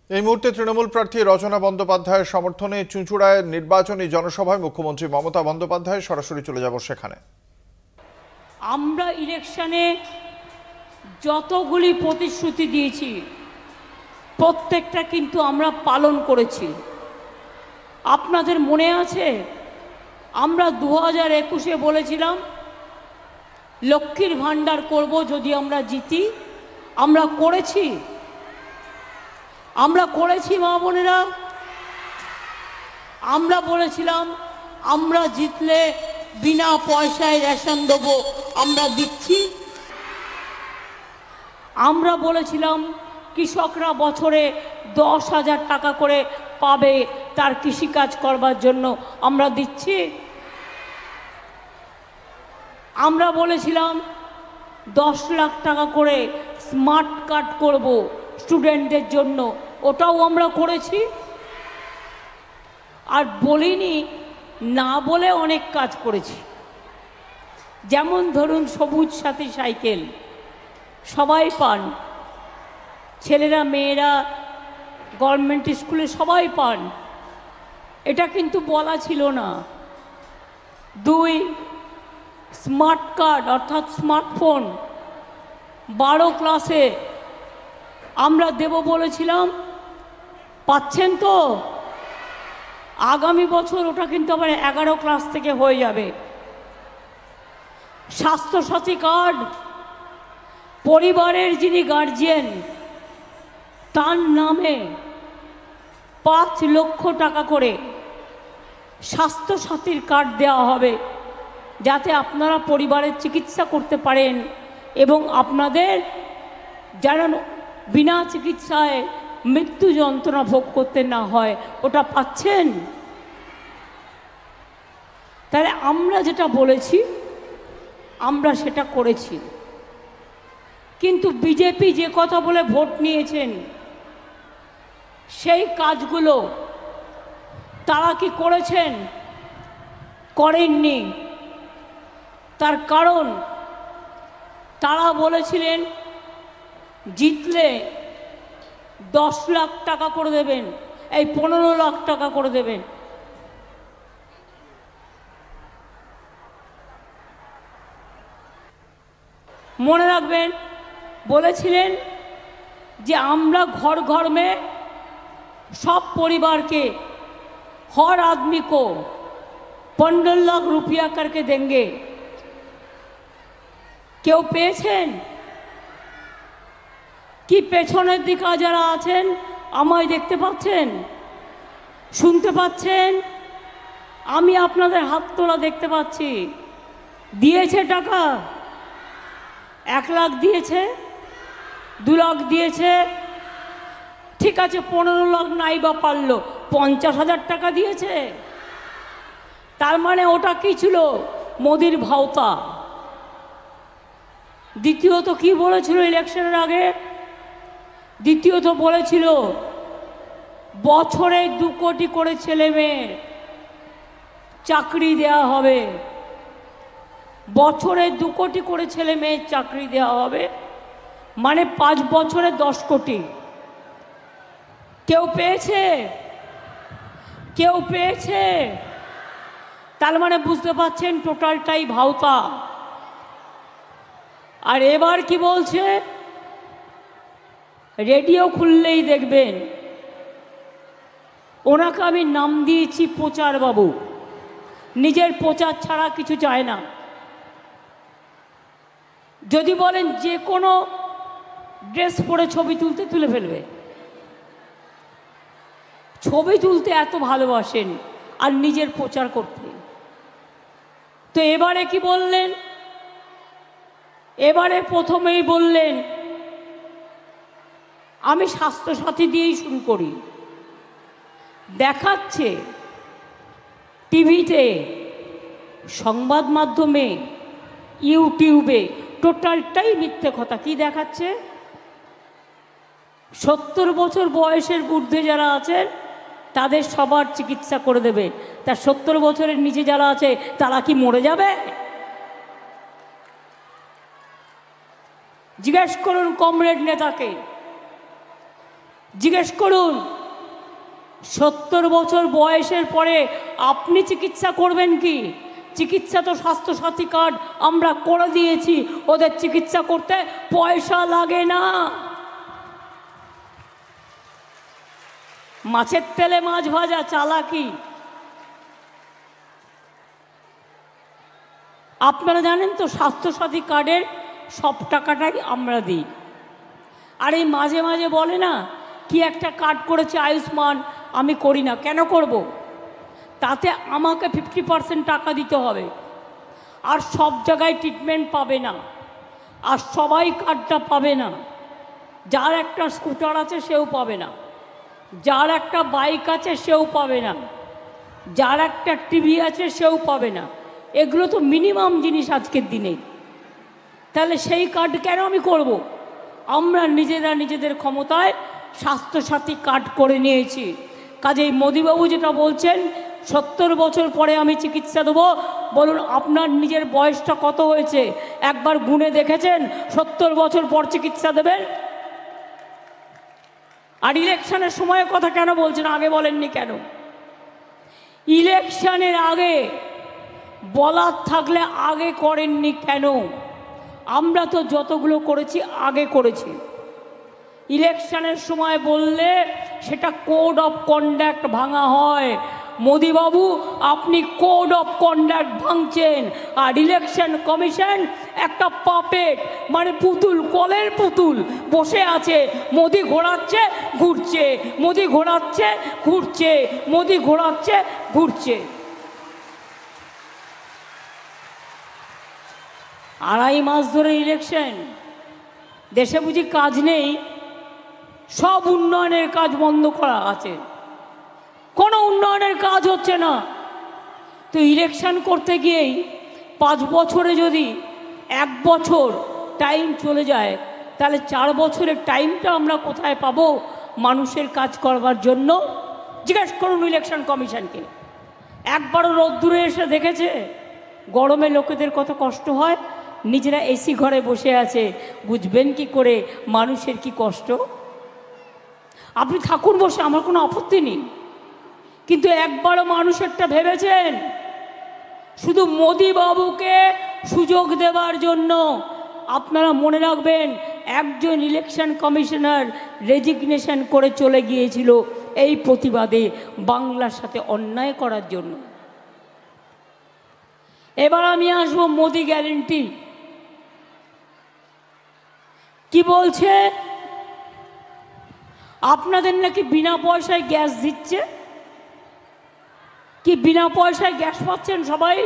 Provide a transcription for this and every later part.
এই মুহূর্তে তৃণমূল প্রার্থী রচনা বন্দ্যোপাধ্যায়ের সমর্থনে চুঁচুড়ায় নির্বাচনী জনসভায় মুখ্যমন্ত্রী মমতা বন্দ্যোপাধ্যায় সরাসরি চলে যাব সেখানে। আমরা ইলেকশনে যতগুলি প্রতিশ্রুতি দিয়েছি প্রত্যেকটা কিন্তু আমরা পালন করেছি। আপনাদের মনে আছে আমরা 2021-এ বলেছিলাম লক্ষ্মীর ভাণ্ডার করব যদি আমরা জিতি। আমরা করেছি মা বোনেরা। আমরা বলেছিলাম আমরা জিতলে বিনা পয়সায় রেশন দেবো, আমরা দিচ্ছি। আমরা বলেছিলাম কৃষকরা বছরে 10,000 টাকা করে পাবে তার কৃষিকাজ করবার জন্য, আমরা দিচ্ছি। আমরা বলেছিলাম 10 লাখ টাকা করে স্মার্ট কার্ড করব স্টুডেন্টদের জন্য, ওটাও আমরা করেছি। আর বলিনি না বলে অনেক কাজ করেছি। যেমন ধরুন সবুজ সাথী সাইকেল সবাই পান, ছেলেরা মেয়েরা গভর্নমেন্ট স্কুলে সবাই পান, এটা কিন্তু বলা ছিল না। 2 স্মার্ট কার্ড অর্থাৎ স্মার্টফোন 12 ক্লাসে আমরা দেব বলেছিলাম, পাচ্ছেন তো? আগামী বছর ওটা কিন্তু আবার 11 ক্লাস থেকে হয়ে যাবে। স্বাস্থ্যসাথী কার্ড পরিবারের যিনি গার্জিয়ান তার নামে 5 লক্ষ টাকা করে স্বাস্থ্যসাথীর কার্ড দেওয়া হবে, যাতে আপনারা পরিবারের চিকিৎসা করতে পারেন এবং আপনাদের যেন বিনা চিকিৎসায় মৃত্যু যন্ত্রণা ভোগ করতে না হয়। ওটা পাচ্ছেন? তাহলে আমরা যেটা বলেছি আমরা সেটা করেছি। কিন্তু বিজেপি যে কথা বলে ভোট নিয়েছেন সেই কাজগুলো তারা কি করেছেন? করেননি। তার কারণ তারা বলেছিলেন জিতলে 10 লাখ টাকা করে দেবেন, এই 15 লাখ টাকা করে দেবেন। মনে রাখবেন বলেছিলেন যে আমরা घर घर में सब परिवार के हर आदमी को 15 लाख रुपया करके देंगे। কেউ পেয়েছেন কি? পেছনের দিকে যারা আছেন আমায় দেখতে পাচ্ছেন, শুনতে পাচ্ছেন? আমি আপনাদের হাত তোলা দেখতে পাচ্ছি। দিয়েছে টাকা? 1 লাখ দিয়েছে, 2 লাখ দিয়েছে, ঠিক আছে 15 লাখ নাই বা পারলো, 50,000 টাকা দিয়েছে। তার মানে ওটা কি ছিল? মোদির ভাওতা। দ্বিতীয়ত কি বলেছিল ইলেকশনের আগে? দ্বিতীয়ত বলেছিল বছরে 2 কোটি করে ছেলে মেয়ের চাকরি দেওয়া হবে, বছরে 2 কোটি করে ছেলে মেয়ের চাকরি দেওয়া হবে, মানে 5 বছরে 10 কোটি। কেউ পেয়েছে? কেউ পেয়েছে? তার মানে বুঝতে পারছেন টোটালটাই ভাওতা। আর এবার কি বলছে? রেডিও খুললেই দেখবেন ওনাকে আমি নাম দিয়েছি প্রচার বাবু। নিজের প্রচার ছাড়া কিছু চায় না। যদি বলেন যে কোনো ড্রেস পরে ছবি তুলতে তুলে ফেলবে। ছবি তুলতে এত ভালোবাসেন আর নিজের প্রচার করতে। তো এবারে কি বললেন? এবারে প্রথমেই বললেন আমি স্বাস্থ্যসাথী দিয়েই শুরু করি। দেখাচ্ছে টিভিতে, সংবাদ মাধ্যমে, ইউটিউবে, টোটালটাই মিথ্যে কথা। কি দেখাচ্ছে? 70 বছর বয়সের ঊর্ধ্বে যারা আছেন তাদের সবার চিকিৎসা করে দেবে। তার 70 বছরের নিচে যারা আছে তারা কি মরে যাবে? জিজ্ঞেস করুন কমরেড নেতাকে। জিজ্ঞেস করুন 70 বছর বয়সের পরে আপনি চিকিৎসা করবেন কি? চিকিৎসা তো স্বাস্থ্যসাথী কার্ড আমরা করে দিয়েছি, ওদের চিকিৎসা করতে পয়সা লাগে না। মাছের তেলে মাছ ভাজা চালাকি। আপনারা জানেন তো স্বাস্থ্যসাথী কার্ডের সব টাকাটাই আমরা দিই। আর এই মাঝে মাঝে বলে না কি একটা কার্ড করেছে আয়ুষ্মান, আমি করি না। কেন করব? তাতে আমাকে 50% টাকা দিতে হবে, আর সব জায়গায় ট্রিটমেন্ট পাবে না, আর সবাই কার্ডটা পাবে না। যার একটা স্কুটার আছে সেও পাবে না, যার একটা বাইক আছে সেও পাবে না, যার একটা টিভি আছে সেও পাবে না। এগুলো তো মিনিমাম জিনিস আজকের দিনে। তাহলে সেই কার্ড কেন আমি করব? আমরা নিজেরা নিজেদের ক্ষমতায় স্বাস্থ্যসাথী কার্ড করে নিয়েছি। কাজেই মোদিবাবু যেটা বলছেন 70 বছর পরে আমি চিকিৎসা দেবো, বলুন আপনার নিজের বয়সটা কত হয়েছে একবার গুণে দেখেছেন? 70 বছর পর চিকিৎসা দেবেন? আর ইলেকশনের সময়ের কথা কেন বলছেন? আগে বলেননি কেন? ইলেকশনের আগে বলার থাকলে আগে করেননি কেন? আমরা তো যতগুলো করেছি আগে করেছি। ইলেকশনের সময় বললে সেটা কোড অফ কন্ডাক্ট ভাঙা হয়। মোদিবাবু আপনি কোড অফ কন্ডাক্ট ভাঙছেন, আর ইলেকশন কমিশন একটা পাপেট, মানে পুতুল, কলের পুতুল বসে আছে। মোদি ঘোরাচ্ছে ঘুরছে, মোদি ঘোরাচ্ছে ঘুরছে, মোদি ঘোরাচ্ছে ঘুরছে। 2.5 মাস ধরে ইলেকশন, দেশে বুঝি কাজ নেই? সব উন্নয়নের কাজ বন্ধ করা আছে, কোনো উন্নয়নের কাজ হচ্ছে না। তো ইলেকশন করতে গিয়েই 5 বছরে যদি 1 বছর টাইম চলে যায়, তাহলে 4 বছরের টাইমটা আমরা কোথায় পাবো মানুষের কাজ করবার জন্য? জিজ্ঞেস করুন ইলেকশন কমিশনকে। একবারও রোদ্দুরে এসে দেখেছে গরমে লোকেদের কত কষ্ট হয়? নিজেরা এসি ঘরে বসে আছে, বুঝবেন কি করে মানুষের কি কষ্ট? আপনি থাকুন বসে, আমার কোনো আপত্তি নেই, কিন্তু একবারও মানুষেরটা ভেবেছেন? শুধু মোদি বাবুকে সুযোগ দেওয়ার জন্য। আপনারা মনে রাখবেন, একজন ইলেকশন কমিশনার রেজিগনেশন করে চলে গিয়েছিল এই প্রতিবাদে, বাংলার সাথে অন্যায় করার জন্য। এবার আমি আসবো মোদি গ্যারেন্টি। কি বলছে? আপনাদের নাকি বিনা পয়সায় গ্যাস দিচ্ছে। কি বিনা পয়সায় গ্যাস পাচ্ছেন সবাই?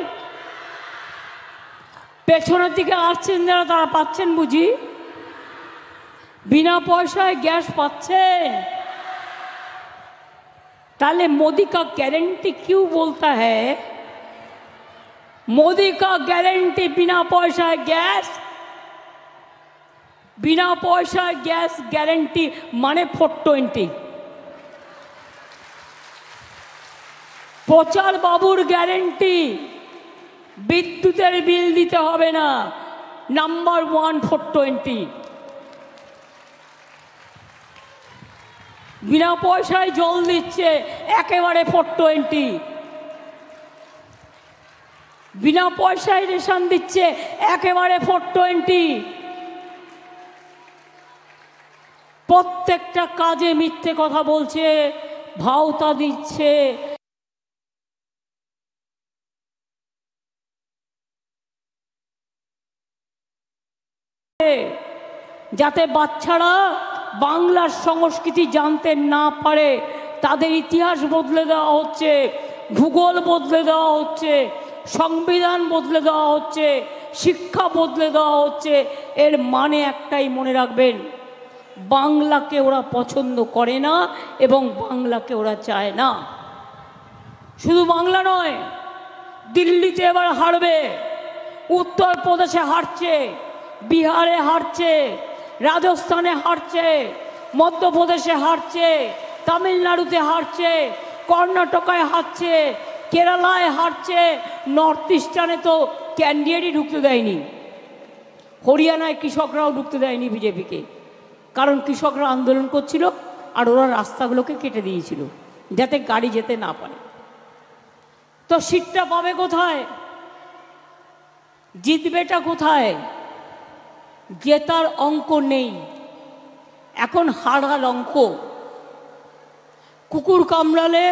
পেছনের দিকে আসছেন যারা, তারা পাচ্ছেন বুঝি? बिना पैसा गैस पाচ্ছেন। ताले मोदी का गारंटी क्यों बोलता है? मोदी का गारंटी बिना पैसा गैस, बिना पैसा गैस गारंटी माने 420। प्रचार बाबुर ग्यारंटी विद्युतेर बिल दीते होबे ना, नम्बर 1 420। बिना पैसा जल दिच्छे एकेबारे 420। बिना पैसा रेशन दिच्छे एकेबारे 420। प्रत्येकटा काजे मिथ्ये कथा बोलछे, भावता दिच्छे। जाते बाच्चारा बांगलार संस्कृति जानते ना पारे, तादेर इतिहास बदले देওয়া হচ্ছে, भूगोल बदले देওয়া হচ্ছে, संविधान बदले देওয়া হচ্ছে, शिक्षा बदले देওয়া হচ্ছে। एर माने एकटाई मने राखबेन, बांगलाके ओरा पछंद करे ना एबं बांगलाके ओरा चाय ना। शुधु बांगला नय, दिल्लीते एबार हारबे, उत्तर प्रदेशे हारছে, बिहारे हारছে, राजस्थाने हारছে, मध्य प्रदेशे हारছে, तमिलनाडुते हारছে, कर्नाटकाय हारছে, केरलाय हारছে, नर्थ ईस्टार्ने तो कैंडिडेटই ढुकते देয়নি। हरियाणाय कृषकराও ढुकते देয়নি बीजेपी के, कारण कृषकরা आंदोलन করছিল আর ওরা রাস্তাগুলোকে কেটে দিয়েছিল যাতে গাড়ি যেতে না পারে। তো সিটটা পাবে কোথায়? জিতবেটা কোথায়? জেতার অঙ্ক নেই, এখন হারার অঙ্ক। কুকুর কামড়ালে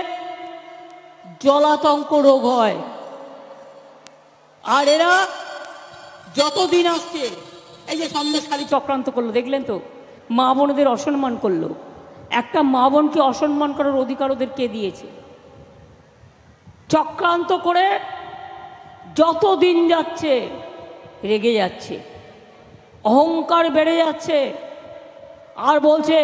জলাতঙ্ক রোগ হয়, আর এরা যতদিন আসছে, এই যে সন্দেশখালী চক্রান্ত করলো, দেখলেন তো? মা বোনদের অসম্মান করলো। একটা মা বোনকে অসম্মান করার অধিকার ওদের কে দিয়েছে? চক্রান্ত করে যত দিন যাচ্ছে রেগে যাচ্ছে, অহংকার বেড়ে যাচ্ছে, আর বলছে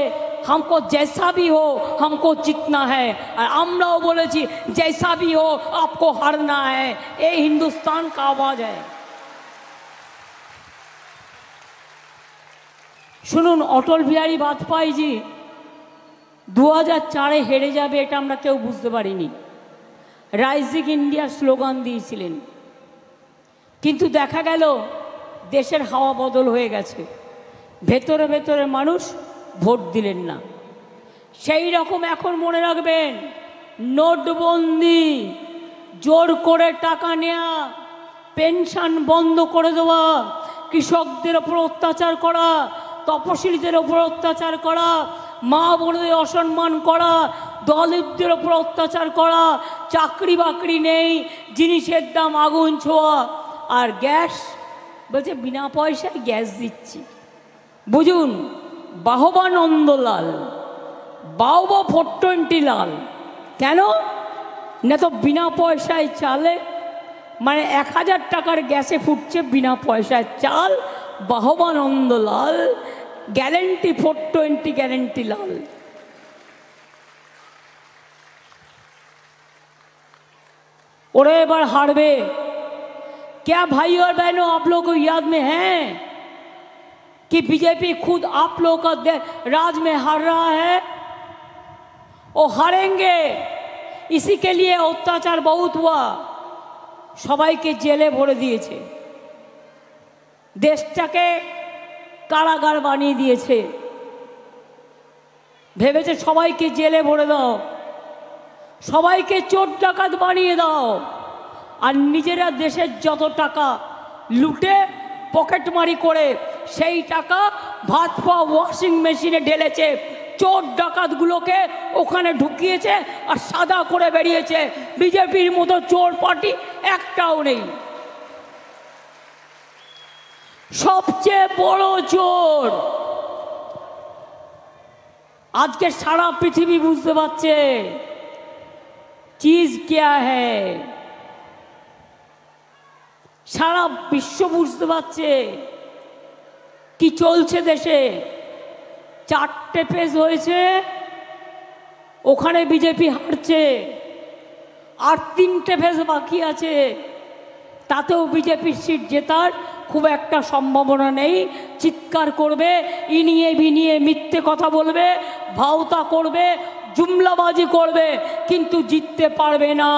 हमको जैसा भी हो हमको जीतना है। और আমরাও বলেছি जैसा भी हो आपको हारना है। ये हिंदुस्तान का आवाज है। শুনুন, অটল বিহারী বাজপেয়ীজি 2004-এ হেরে যাবে এটা আমরা কেউ বুঝতে পারিনি। রাইজিং ইন্ডিয়া স্লোগান দিয়েছিলেন, কিন্তু দেখা গেল দেশের হাওয়া বদল হয়ে গেছে, ভেতরে ভেতরে মানুষ ভোট দিলেন না। সেই রকম এখন মনে রাখবেন, নোটবন্দি, জোর করে টাকা নেওয়া, পেনশন বন্ধ করে দেওয়া, কৃষকদের ওপর অত্যাচার করা, তপশিলীদের ওপর অত্যাচার করা, মা বোনদের অসম্মান করা, দলিতদের ওপর অত্যাচার করা, চাকরি বাকরি নেই, জিনিসের দাম আগুন ছোঁয়া, আর গ্যাস বলছে বিনা পয়সায় গ্যাস দিচ্ছি। বুঝুন, বাহবা নন্দলাল, বাহবা 420 লাল। কেন না? তো বিনা পয়সায় চালে, মানে 1000 টাকার গ্যাসে ফুটছে বিনা পয়সায় চাল, বাহবা নন্দলাল, গ্যারেন্টি 420 গ্যারেন্টি লাল। ওরা এবার হারবে। क्या भाई और बहनों, आप लोगों को याद में है कि बीजेपी खुद आप लोगों का राज में हार रहा है? वो हारेंगे। इसी के लिए अत्याचार बहुत हुआ, সবাইকে জেলে ভরে দিয়েছে, দেশটাকে কারাগার বানিয়ে দিয়েছে। ভেবেছে সবাইকে জেলে ভরে দাও, সবাইকে চোর ডাকাত বানিয়ে দাও, আর নিজেরা দেশের যত টাকা লুটে পকেটমারি করে সেই টাকা ভাত পাওয়া ওয়াশিং মেশিনে ঢেলেছে, চোর ডাকাতগুলোকে ওখানে ঢুকিয়েছে আর সাদা করে বেরিয়েছে। বিজেপির মতো চোর পার্টি একটাও নেই। সবচেয়ে বড় চোর আজকে সারা পৃথিবী বুঝতে পারছে চিজ क्या है, সারা বিশ্ব বুঝতে পারছে কি চলছে দেশে। 4টে পেজ হয়েছে, ওখানে বিজেপি হারছে, আর 3টে পেজ বাকি আছে, তাতেও বিজেপির সিট জেতার খুব একটা সম্ভাবনা নেই। চিৎকার করবে, ইনিয়ে বিনিয়ে মিথ্যে কথা বলবে, ভাওতা করবে, জুমলাবাজি করবে, কিন্তু জিততে পারবে না।